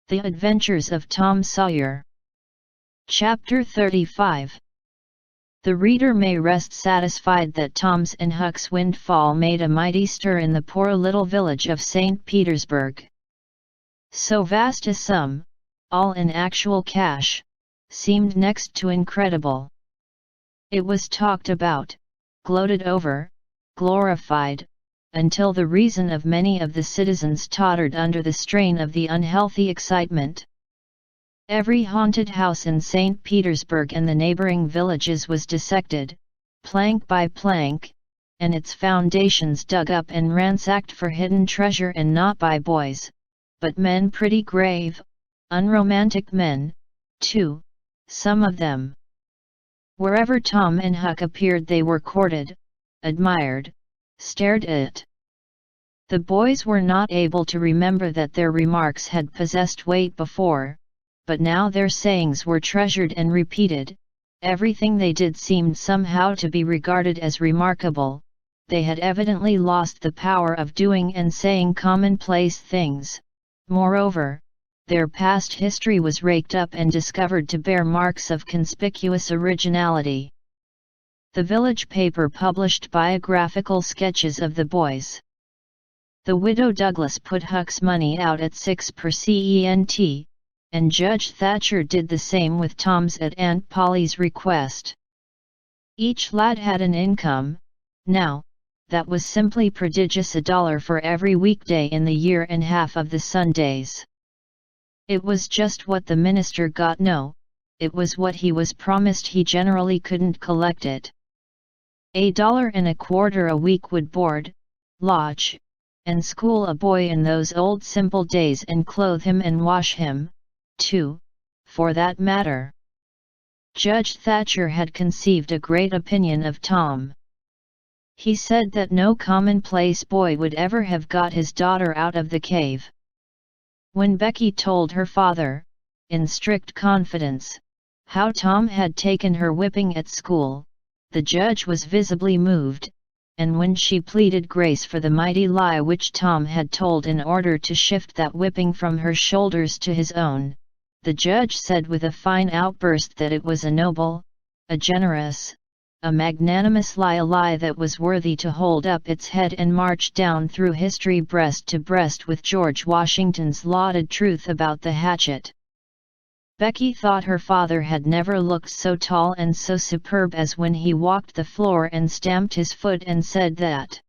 The Adventures of Tom Sawyer. Chapter 35. The reader may rest satisfied that Tom's and Huck's windfall made a mighty stir in the poor little village of St. Petersburg. So vast a sum, all in actual cash, seemed next to incredible. It was talked about, gloated over, glorified, until the reason of many of the citizens tottered under the strain of the unhealthy excitement. Every haunted house in St. Petersburg and the neighboring villages was dissected, plank by plank, and its foundations dug up and ransacked for hidden treasure, and not by boys, but men, pretty grave, unromantic men, too, some of them. Wherever Tom and Huck appeared they were courted, admired, stared at. The boys were not able to remember that their remarks had possessed weight before, but now their sayings were treasured and repeated. Everything they did seemed somehow to be regarded as remarkable. They had evidently lost the power of doing and saying commonplace things. Moreover, their past history was raked up and discovered to bear marks of conspicuous originality. The village paper published biographical sketches of the boys. The widow Douglas put Huck's money out at 6 per cent, and Judge Thatcher did the same with Tom's at Aunt Polly's request. Each lad had an income, now, that was simply prodigious, $1 for every weekday in the year and half of the Sundays. It was just what the minister got. No, it was what he was promised. He generally couldn't collect it. $1.25 a week would board, lodge, and school a boy in those old simple days, and clothe him and wash him, too, for that matter. Judge Thatcher had conceived a great opinion of Tom. He said that no commonplace boy would ever have got his daughter out of the cave. When Becky told her father, in strict confidence, how Tom had taken her whipping at school, the judge was visibly moved, and when she pleaded grace for the mighty lie which Tom had told in order to shift that whipping from her shoulders to his own, the judge said with a fine outburst that it was a noble, a generous, a magnanimous lie, a lie that was worthy to hold up its head and march down through history breast to breast with George Washington's lauded truth about the hatchet. Becky thought her father had never looked so tall and so superb as when he walked the floor and stamped his foot and said that.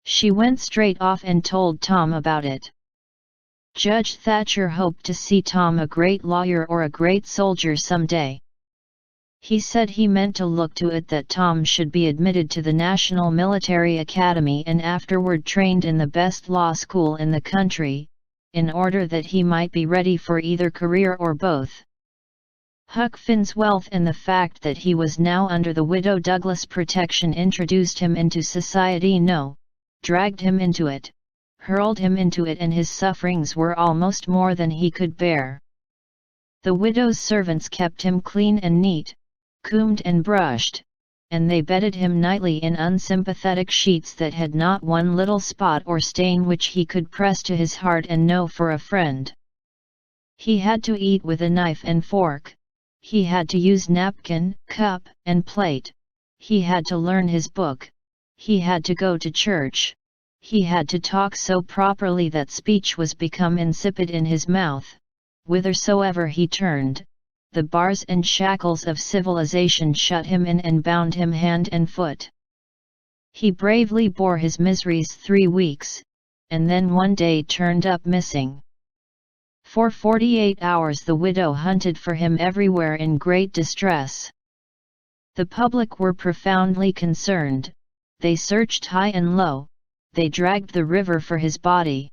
She went straight off and told Tom about it. Judge Thatcher hoped to see Tom a great lawyer or a great soldier someday. He said he meant to look to it that Tom should be admitted to the National Military Academy and afterward trained in the best law school in the country, in order that he might be ready for either career or both. Huck Finn's wealth and the fact that he was now under the widow Douglas' protection introduced him into society. No, dragged him into it, hurled him into it, and his sufferings were almost more than he could bear. The widow's servants kept him clean and neat, combed and brushed, and they bedded him nightly in unsympathetic sheets that had not one little spot or stain which he could press to his heart and know for a friend. He had to eat with a knife and fork, he had to use napkin, cup, and plate, he had to learn his book, he had to go to church, he had to talk so properly that speech was become insipid in his mouth. Whithersoever he turned, the bars and shackles of civilization shut him in and bound him hand and foot. He bravely bore his miseries 3 weeks, and then one day turned up missing. For 48 hours the widow hunted for him everywhere in great distress. The public were profoundly concerned, they searched high and low, they dragged the river for his body.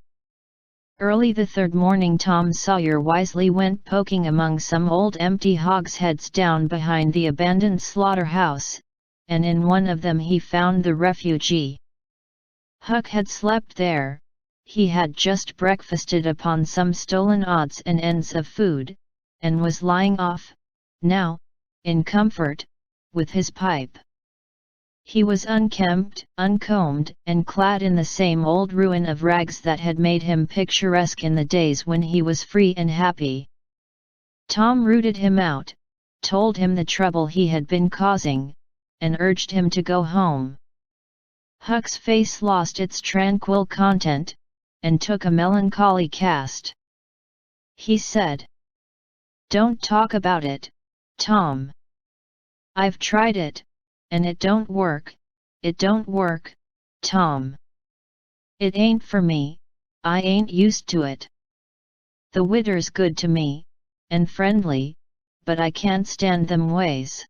Early the third morning Tom Sawyer wisely went poking among some old empty hogsheads down behind the abandoned slaughterhouse, and in one of them he found the refugee. Huck had slept there, he had just breakfasted upon some stolen odds and ends of food, and was lying off, now, in comfort, with his pipe. He was unkempt, uncombed, and clad in the same old ruin of rags that had made him picturesque in the days when he was free and happy. Tom rooted him out, told him the trouble he had been causing, and urged him to go home. Huck's face lost its tranquil content, and took a melancholy cast. He said, "Don't talk about it, Tom. I've tried it, and it don't work, Tom. It ain't for me, I ain't used to it. The widder's good to me, and friendly, but I can't stand them ways.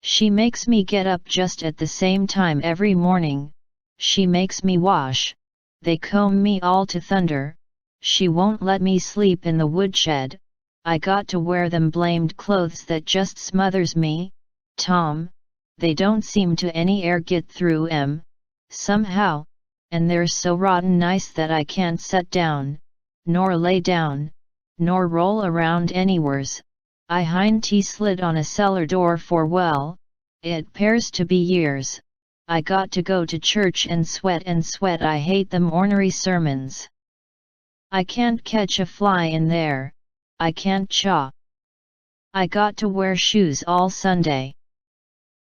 She makes me get up just at the same time every morning, she makes me wash, they comb me all to thunder, she won't let me sleep in the woodshed, I got to wear them blamed clothes that just smothers me, Tom, they don't seem to any air get through 'em, somehow, and they're so rotten nice that I can't set down, nor lay down, nor roll around anywheres. I hind tea slid on a cellar door for well, it 'pears to be years. I got to go to church and sweat, I hate them ornery sermons. I can't catch a fly in there, I can't chaw. I got to wear shoes all Sunday.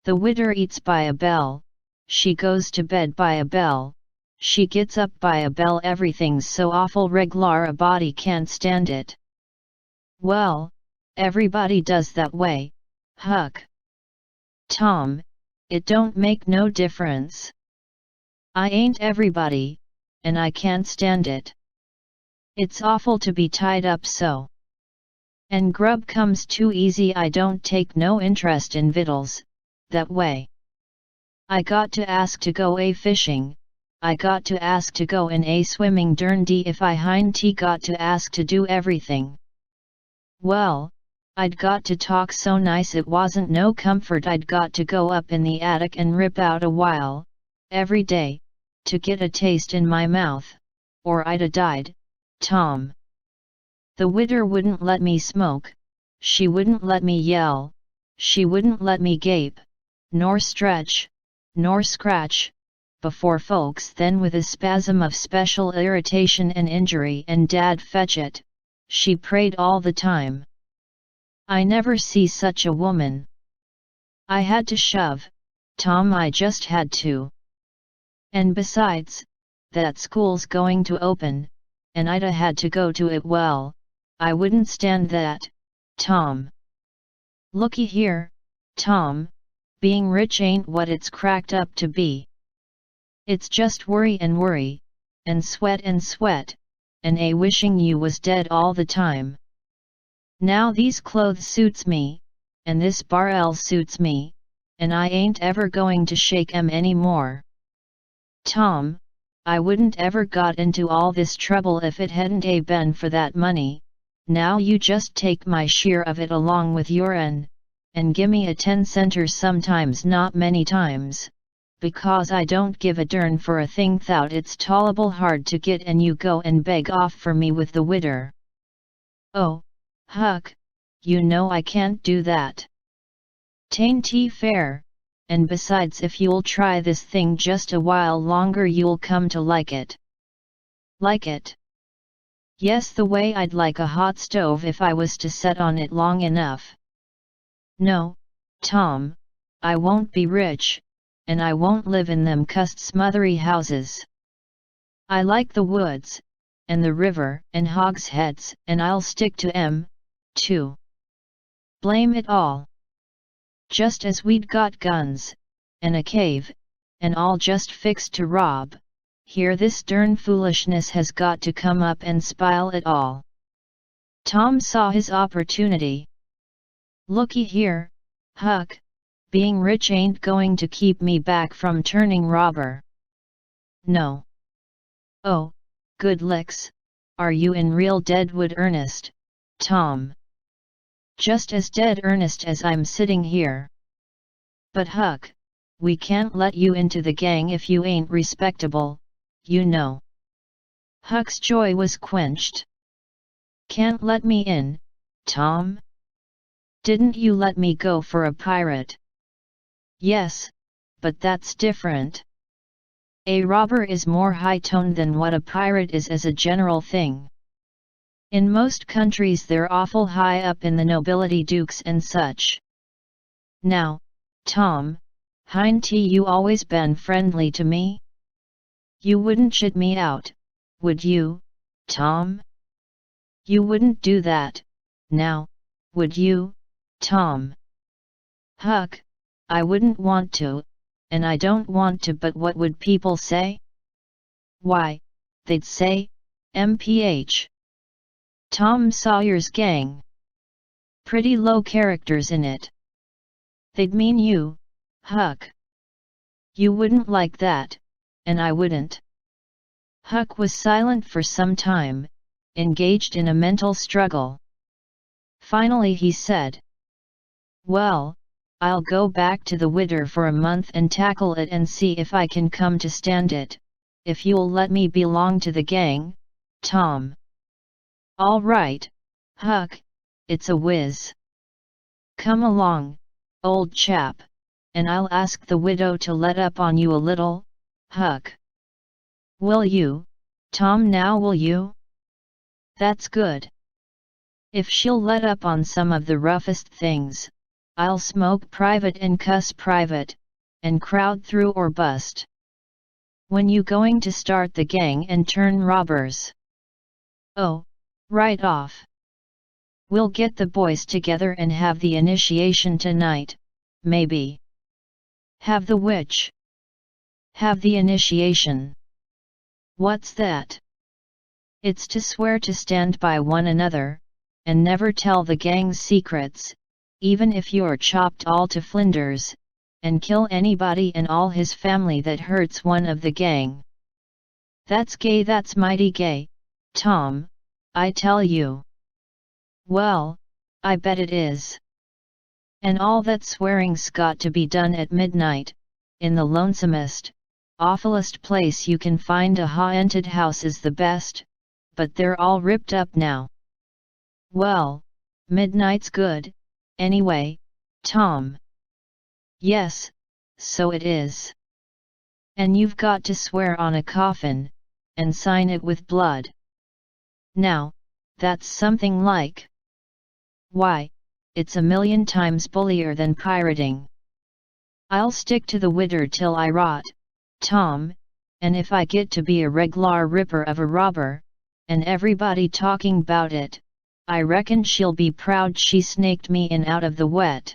The widder eats by a bell, she goes to bed by a bell, she gets up by a bell, everything's so awful reglar a body can't stand it." "Well, everybody does that way, Huck." "Tom, it don't make no difference. I ain't everybody, and I can't stand it. It's awful to be tied up so. And grub comes too easy, I don't take no interest in vittles, that way. I got to ask to go a fishing, I got to ask to go in a swimming derndy, if I hind tea got to ask to do everything. Well, I'd got to talk so nice it wasn't no comfort, I'd got to go up in the attic and rip out a while, every day, to get a taste in my mouth, or I'd a died, Tom. The widder wouldn't let me smoke, she wouldn't let me yell, she wouldn't let me gape, nor stretch, nor scratch, before folks, then with a spasm of special irritation and injury and Dad fetch it, she prayed all the time. I never see such a woman. I had to shove, Tom, I just had to. And besides, that school's going to open, and I'd a had to go to it. Well, I wouldn't stand that, Tom. Looky here, Tom, being rich ain't what it's cracked up to be. It's just worry, and sweat, and a wishing you was dead all the time. Now these clothes suits me, and this barrel suits me, and I ain't ever going to shake 'em any more. Tom, I wouldn't ever got into all this trouble if it hadn't a been for that money. Now you just take my share of it along with your'n, and gimme a 10-center sometimes, not many times, because I don't give a dern for a thing thout it's tolerable hard to get, and you go and beg off for me with the widder. Oh, Huck, you know I can't do that. 'Tain't fair, and besides, if you'll try this thing just a while longer you'll come to like it. Like it? Yes, the way I'd like a hot stove if I was to set on it long enough. No, Tom, I won't be rich, and I won't live in them cussed smothery houses. I like the woods, and the river, and hogsheads, and I'll stick to 'em, too. Blame it all. Just as we'd got guns, and a cave, and all just fixed to rob, here this dern foolishness has got to come up and spile it all. Tom saw his opportunity. Looky here, Huck, being rich ain't going to keep me back from turning robber. No. Oh, good licks, are you in real deadwood earnest, Tom? Just as dead earnest as I'm sitting here. But Huck, we can't let you into the gang if you ain't respectable, you know. Huck's joy was quenched. Can't let me in, Tom? Didn't you let me go for a pirate? Yes, but that's different. A robber is more high-toned than what a pirate is as a general thing. In most countries they're awful high up in the nobility, dukes and such. Now, Tom, hain't you always been friendly to me? You wouldn't shut me out, would you, Tom? You wouldn't do that, now, would you, Tom? Huck, I wouldn't want to, and I don't want to, but what would people say? Why, they'd say, MPH. Tom Sawyer's gang. Pretty low characters in it. They'd mean you, Huck. You wouldn't like that, and I wouldn't. Huck was silent for some time, engaged in a mental struggle. Finally he said, "Well, I'll go back to the widder for a month and tackle it and see if I can come to stand it, if you'll let me belong to the gang, Tom." "All right, Huck, it's a whiz. Come along, old chap, and I'll ask the widow to let up on you a little, Huck. Will you, Tom, now will you? That's good. If she'll let up on some of the roughest things, I'll smoke private and cuss private, and crowd through or bust. When you going to start the gang and turn robbers?" "Oh, right off. We'll get the boys together and have the initiation tonight, maybe." "Have the which?" "Have the initiation." "What's that?" "It's to swear to stand by one another, and never tell the gang's secrets, even if you're chopped all to flinders, and kill anybody and all his family that hurts one of the gang." "That's gay, that's mighty gay, Tom, I tell you." "Well, I bet it is. And all that swearing's got to be done at midnight, in the lonesomest, awfulest place you can find. A haunted house is the best, but they're all ripped up now." "Well, midnight's good, anyway, Tom." "Yes, so it is. And you've got to swear on a coffin, and sign it with blood. Now, that's something like. Why, it's a million times bullier than pirating. I'll stick to the widder till I rot, Tom, and if I get to be a reg'lar ripper of a robber, and everybody talking 'bout it, I reckon she'll be proud she snaked me in out of the wet."